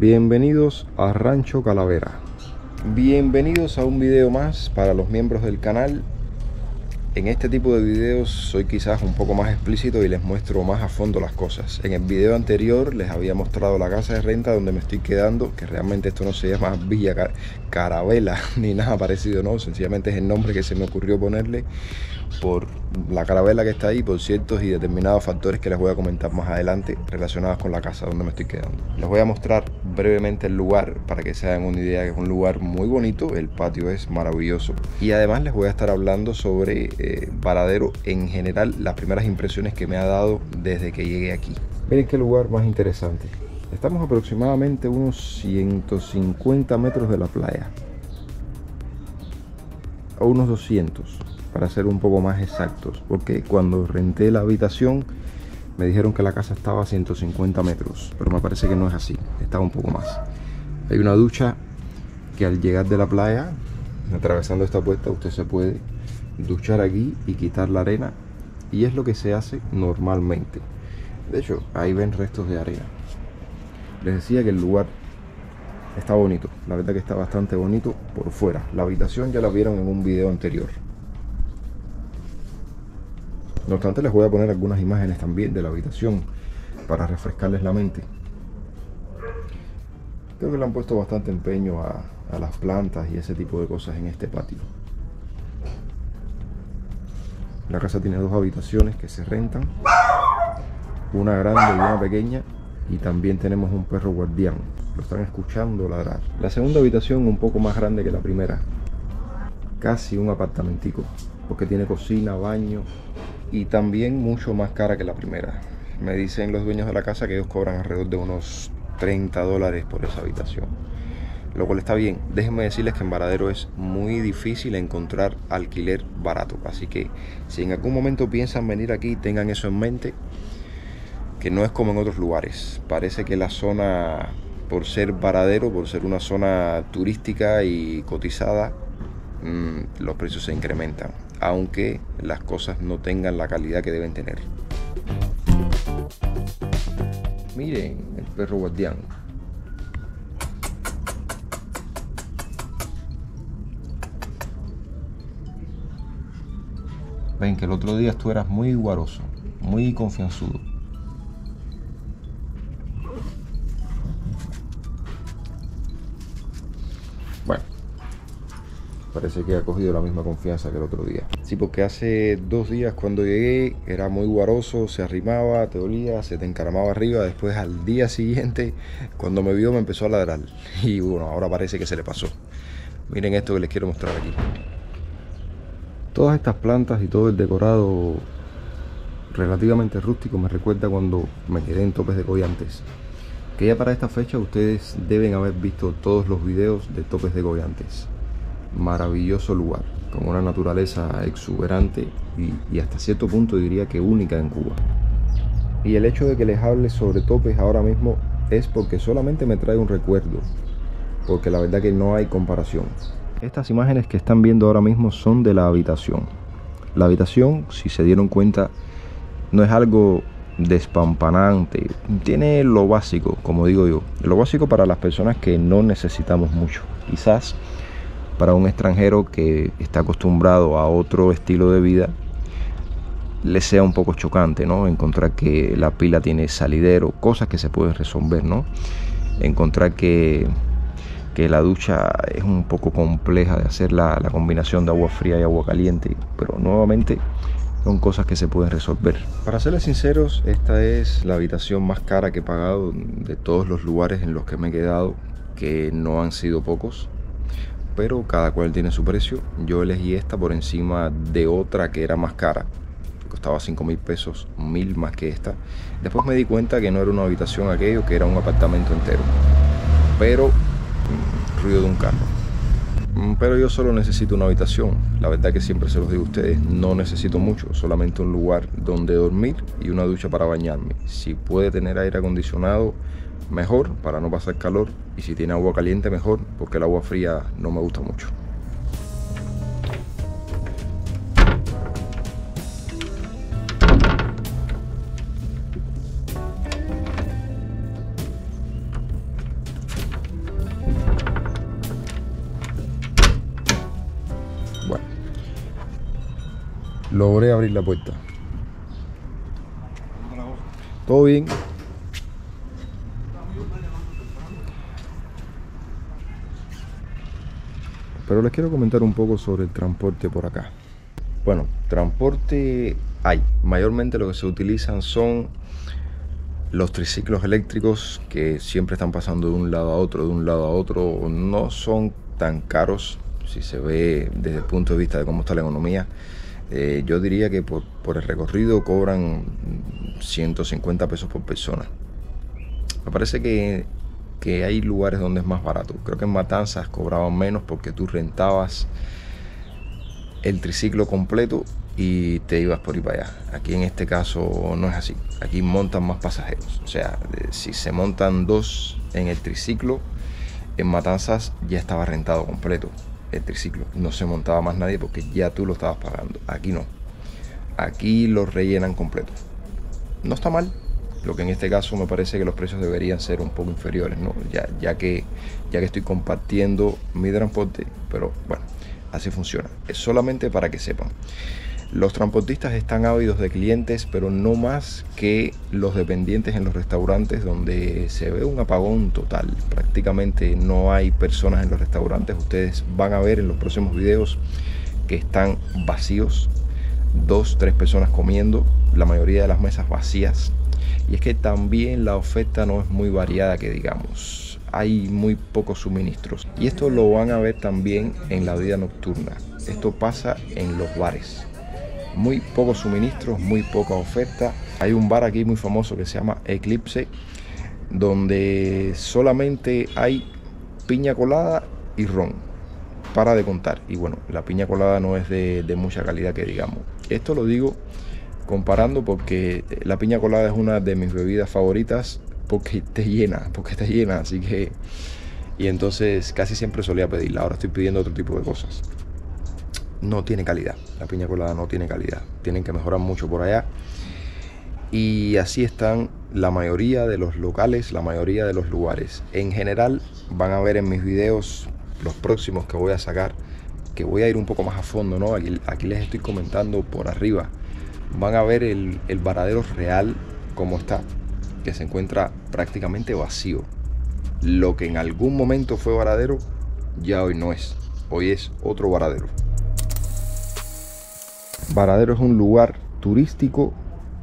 Bienvenidos a Rancho Calavera. Bienvenidos a un video más para los miembros del canal. En este tipo de videos soy quizás un poco más explícito y les muestro más a fondo las cosas. En el video anterior les había mostrado la casa de renta donde me estoy quedando, que realmente esto no se llama Villa Carabela ni nada parecido, no, sencillamente es el nombre que se me ocurrió ponerle por la carabela que está ahí, por ciertos y determinados factores que les voy a comentar más adelante relacionados con la casa donde me estoy quedando. Les voy a mostrar brevemente el lugar para que se hagan una idea, que es un lugar muy bonito, el patio es maravilloso y además les voy a estar hablando sobre Varadero en general, las primeras impresiones que me ha dado desde que llegué aquí. Miren qué lugar más interesante. Estamos aproximadamente unos 150 metros de la playa, o unos 200 para ser un poco más exactos, porque cuando renté la habitación me dijeron que la casa estaba a 150 metros, pero me parece que no es así, estaba un poco más. Hay una ducha que al llegar de la playa, atravesando esta puerta, usted se puede duchar aquí y quitar la arena, y es lo que se hace normalmente. De hecho, ahí ven restos de arena. Les decía que el lugar está bonito, la verdad que está bastante bonito por fuera. La habitación ya la vieron en un video anterior. No obstante, les voy a poner algunas imágenes también de la habitación para refrescarles la mente. Creo que le han puesto bastante empeño a las plantas y ese tipo de cosas en este patio. La casa tiene dos habitaciones que se rentan, una grande y una pequeña, y también tenemos un perro guardián. Lo están escuchando ladrar. La segunda habitación un poco más grande que la primera, casi un apartamentico, porque tiene cocina, baño y también mucho más cara que la primera. Me dicen los dueños de la casa que ellos cobran alrededor de unos $30 por esa habitación, lo cual está bien. Déjenme decirles que en Varadero es muy difícil encontrar alquiler barato, así que si en algún momento piensan venir aquí, tengan eso en mente, que no es como en otros lugares. Parece que la zona, por ser Varadero, por ser una zona turística y cotizada, los precios se incrementan, aunque las cosas no tengan la calidad que deben tener. Miren el perro guardián. Ven que el otro día tú eras muy guaroso, muy confianzudo. Bueno, parece que ha cogido la misma confianza que el otro día. Sí, porque hace 2 días cuando llegué era muy guaroso, se arrimaba, te olía, se te encaramaba arriba. Después al día siguiente, cuando me vio, me empezó a ladrar. Y bueno, ahora parece que se le pasó. Miren esto que les quiero mostrar aquí. Todas estas plantas y todo el decorado relativamente rústico me recuerda cuando me quedé en Topes de Goyantes, que ya para esta fecha ustedes deben haber visto todos los videos de Topes de Goyantes. Maravilloso lugar, con una naturaleza exuberante y hasta cierto punto diría que única en Cuba. Y el hecho de que les hable sobre Topes ahora mismo es porque solamente me trae un recuerdo, porque la verdad que no hay comparación. Estas imágenes que están viendo ahora mismo son de la habitación. La habitación, si se dieron cuenta, no es algo despampanante. Tiene lo básico, como digo yo. Lo básico para las personas que no necesitamos mucho. Quizás para un extranjero que está acostumbrado a otro estilo de vida, le sea un poco chocante, ¿no? Encontrar que la pila tiene salidero, cosas que se pueden resolver, ¿no? Encontrar que la ducha es un poco compleja de hacer la combinación de agua fría y agua caliente, pero nuevamente son cosas que se pueden resolver. Para serles sinceros, esta es la habitación más cara que he pagado de todos los lugares en los que me he quedado, que no han sido pocos, pero cada cual tiene su precio. Yo elegí esta por encima de otra que era más cara, costaba 5.000 pesos, 1.000 más que esta. Después me di cuenta que no era una habitación aquello, que era un apartamento entero, pero ruido de un carro. Pero yo solo necesito una habitación. La verdad que siempre se los digo a ustedes, no necesito mucho, solamente un lugar donde dormir y una ducha para bañarme. Si puede tener aire acondicionado, mejor, para no pasar calor, y si tiene agua caliente, mejor, porque el agua fría no me gusta mucho. Logré abrir la puerta. ¿Todo bien? Pero les quiero comentar un poco sobre el transporte por acá. Bueno, transporte hay. Mayormente lo que se utilizan son los triciclos eléctricos que siempre están pasando de un lado a otro, de un lado a otro. No son tan caros si se ve desde el punto de vista de cómo está la economía. Yo diría que por el recorrido cobran 150 pesos por persona. Me parece que hay lugares donde es más barato. Creo que en Matanzas cobraban menos porque tú rentabas el triciclo completo y te ibas por ahí para allá. Aquí en este caso no es así. Aquí montan más pasajeros. O sea, si se montan 2 en el triciclo, en Matanzas ya estaba rentado completo el triciclo. No se montaba más nadie porque ya tú lo estabas pagando. Aquí no. Aquí lo rellenan completo. No está mal. Lo que en este caso me parece que los precios deberían ser un poco inferiores, ¿no? Ya que estoy compartiendo mi transporte, pero bueno, así funciona. Es solamente para que sepan. Los transportistas están ávidos de clientes, pero no más que los dependientes en los restaurantes, donde se ve un apagón total. Prácticamente no hay personas en los restaurantes. Ustedes van a ver en los próximos videos que están vacíos. 2, 3 personas comiendo, la mayoría de las mesas vacías. Y es que también la oferta no es muy variada, que digamos. Hay muy pocos suministros. Y esto lo van a ver también en la vida nocturna. Esto pasa en los bares. Muy pocos suministros, muy poca oferta. Hay un bar aquí muy famoso que se llama Eclipse, donde solamente hay piña colada y ron. Para de contar. Y bueno, la piña colada no es de mucha calidad, que digamos. Esto lo digo comparando porque la piña colada es una de mis bebidas favoritas porque te llena, así que... Y entonces casi siempre solía pedirla. Ahora estoy pidiendo otro tipo de cosas. No tiene calidad, la piña colada no tiene calidad. Tienen que mejorar mucho por allá. Y así están la mayoría de los locales, la mayoría de los lugares. En general van a ver en mis videos, los próximos que voy a sacar, que voy a ir un poco más a fondo, ¿no? Aquí les estoy comentando por arriba. Van a ver el varadero real como está, que se encuentra prácticamente vacío. Lo que en algún momento fue varadero, ya hoy no es. Hoy es otro varadero. Varadero es un lugar turístico,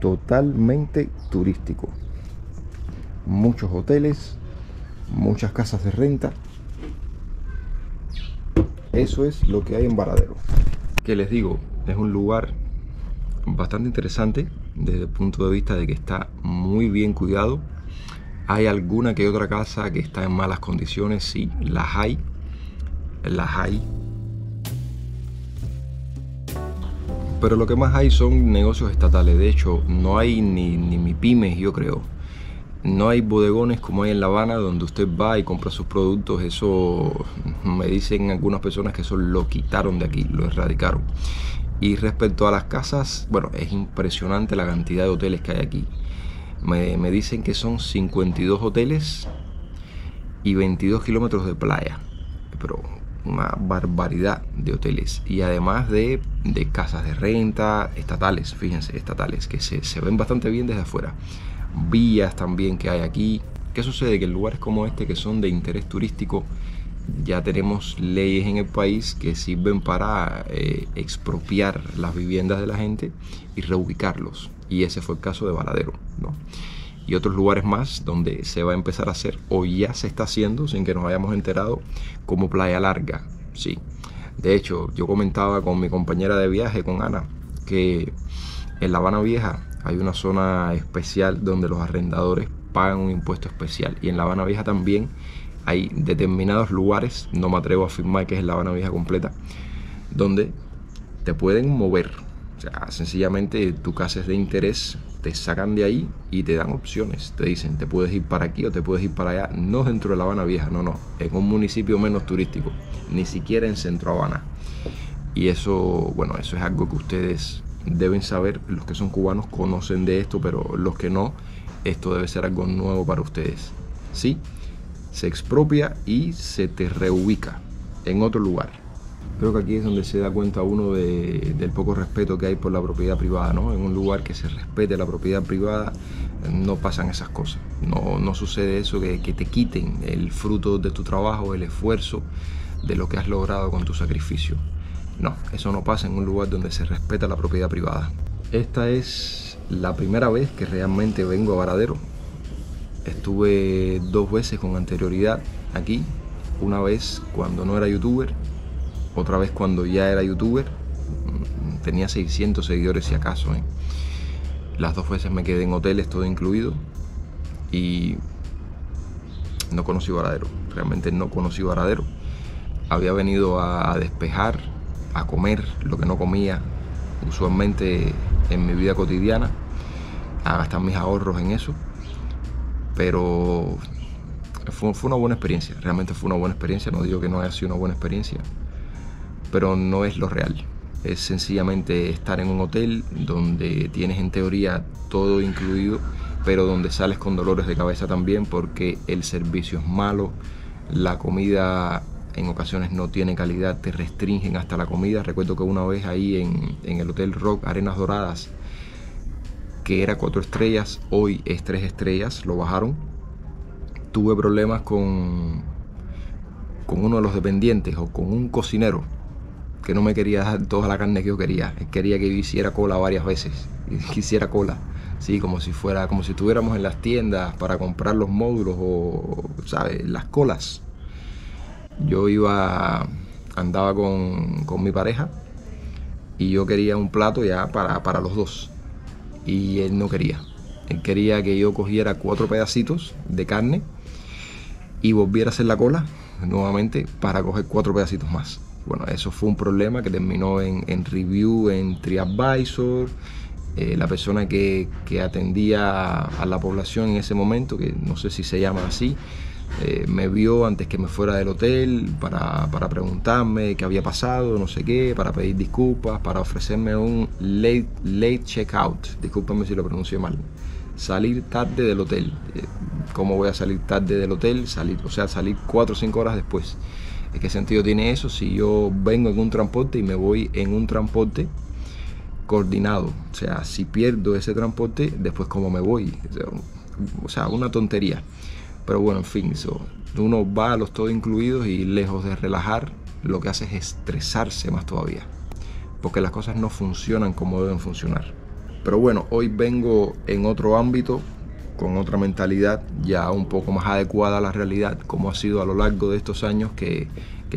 totalmente turístico. Muchos hoteles, muchas casas de renta. Eso es lo que hay en Varadero. Que les digo, es un lugar bastante interesante desde el punto de vista de que está muy bien cuidado. Hay alguna que otra casa que está en malas condiciones, sí, las hay. Pero lo que más hay son negocios estatales. De hecho, no hay ni pymes, yo creo. No hay bodegones como hay en La Habana, donde usted va y compra sus productos. Eso me dicen algunas personas que eso lo quitaron de aquí, lo erradicaron. Y respecto a las casas, bueno, es impresionante la cantidad de hoteles que hay aquí. Me dicen que son 52 hoteles y 22 kilómetros de playa. Pero una barbaridad de hoteles. Y además de casas de renta estatales, fíjense, estatales, que se ven bastante bien desde afuera. Vías también que hay aquí. ¿Qué sucede? Que en lugares como este, que son de interés turístico, ya tenemos leyes en el país que sirven para expropiar las viviendas de la gente y reubicarlos. Y ese fue el caso de Varadero, ¿no? Y otros lugares más donde se va a empezar a hacer, o ya se está haciendo sin que nos hayamos enterado, como Playa Larga, sí. De hecho, yo comentaba con mi compañera de viaje, con Ana, que en La Habana Vieja hay una zona especial donde los arrendadores pagan un impuesto especial. Y en La Habana Vieja también hay determinados lugares, no me atrevo a afirmar que es La Habana Vieja completa, donde te pueden mover. O sea, sencillamente tu casa es de interés, te sacan de ahí y te dan opciones. Te dicen, te puedes ir para aquí o te puedes ir para allá. No dentro de La Habana Vieja, no. En un municipio menos turístico, ni siquiera en Centro Habana. Y eso, bueno, eso es algo que ustedes deben saber. Los que son cubanos conocen de esto, pero los que no, esto debe ser algo nuevo para ustedes. Sí, se expropia y se te reubica en otro lugar. Creo que aquí es donde se da cuenta uno del poco respeto que hay por la propiedad privada, ¿no? En un lugar que se respete la propiedad privada no pasan esas cosas. No sucede eso que te quiten el fruto de tu trabajo, el esfuerzo, de lo que has logrado con tu sacrificio. No, eso no pasa en un lugar donde se respeta la propiedad privada. Esta es la primera vez que realmente vengo a Varadero. Estuve 2 veces con anterioridad aquí. Una vez cuando no era youtuber, otra vez cuando ya era youtuber. Tenía 600 seguidores si acaso, ¿eh? Las 2 veces me quedé en hoteles, todo incluido, y no conocí Varadero. Realmente no conocí Varadero. Había venido a despejar, a comer lo que no comía usualmente en mi vida cotidiana, a gastar mis ahorros en eso. Pero fue una buena experiencia, realmente fue una buena experiencia. No digo que no haya sido una buena experiencia, pero no es lo real. Es sencillamente estar en un hotel donde tienes en teoría todo incluido, pero donde sales con dolores de cabeza también porque el servicio es malo, la comida en ocasiones no tiene calidad, te restringen hasta la comida. Recuerdo que una vez ahí en el Hotel Rock Arenas Doradas, que era 4 estrellas, hoy es 3 estrellas, lo bajaron. Tuve problemas con uno de los dependientes o con un cocinero que no me quería dar toda la carne que yo quería. Él quería que yo hiciera cola varias veces. Hiciera cola, sí, como si estuviéramos en las tiendas para comprar los módulos o, ¿sabes? Las colas. Yo andaba con mi pareja y yo quería un plato ya para los dos. Y él no quería. Él quería que yo cogiera 4 pedacitos de carne y volviera a hacer la cola nuevamente para coger 4 pedacitos más. Bueno, eso fue un problema que terminó en review en TripAdvisor. La persona que atendía a la población en ese momento, que no sé si se llama así, me vio antes que me fuera del hotel para preguntarme qué había pasado, no sé qué, para pedir disculpas, para ofrecerme un late checkout. Discúlpame si lo pronuncié mal. Salir tarde del hotel. ¿Cómo voy a salir tarde del hotel? Salir 4 o 5 horas después. ¿Qué sentido tiene eso si yo vengo en un transporte y me voy en un transporte coordinado? O sea, si pierdo ese transporte, después ¿cómo me voy? O sea, una tontería. Pero bueno, en fin, uno va a los todo incluidos y lejos de relajar, lo que hace es estresarse más todavía, porque las cosas no funcionan como deben funcionar. Pero bueno, hoy vengo en otro ámbito, con otra mentalidad ya un poco más adecuada a la realidad, como ha sido a lo largo de estos años que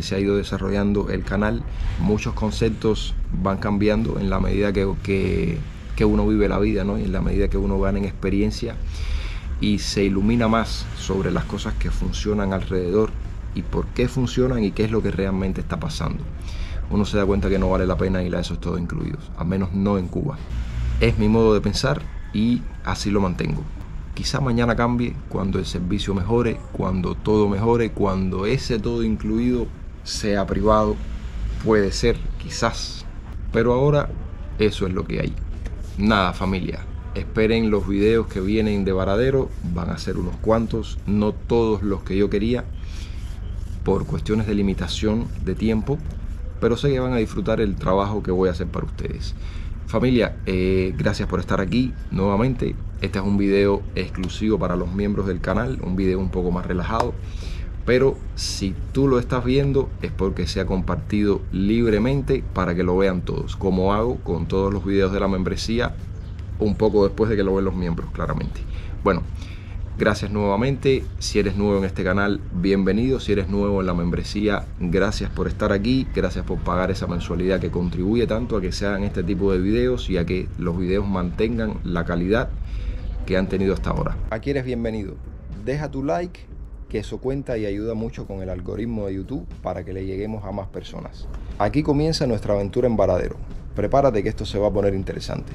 se ha ido desarrollando el canal. Muchos conceptos van cambiando en la medida que uno vive la vida, ¿no? Y en la medida que uno gana en experiencia y se ilumina más sobre las cosas que funcionan alrededor y por qué funcionan y qué es lo que realmente está pasando. Uno se da cuenta que no vale la pena ir a esos todos incluidos, al menos no en Cuba. Es mi modo de pensar y así lo mantengo. Quizá mañana cambie cuando el servicio mejore, cuando todo mejore, cuando ese todo incluido sea privado. Puede ser, quizás. Pero ahora eso es lo que hay. Nada, familia. Esperen los videos que vienen de Varadero. Van a ser unos cuantos, no todos los que yo quería, por cuestiones de limitación de tiempo. Pero sé que van a disfrutar el trabajo que voy a hacer para ustedes. Familia, gracias por estar aquí nuevamente. Este es un video exclusivo para los miembros del canal, un video un poco más relajado, pero si tú lo estás viendo es porque se ha compartido libremente para que lo vean todos, como hago con todos los videos de la membresía, un poco después de que lo ven los miembros, claramente. Bueno, gracias nuevamente. Si eres nuevo en este canal, bienvenido. Si eres nuevo en la membresía, gracias por estar aquí. Gracias por pagar esa mensualidad que contribuye tanto a que se hagan este tipo de videos y a que los videos mantengan la calidad que han tenido hasta ahora. Aquí eres bienvenido. Deja tu like, que eso cuenta y ayuda mucho con el algoritmo de YouTube para que le lleguemos a más personas. Aquí comienza nuestra aventura en Varadero. Prepárate que esto se va a poner interesante.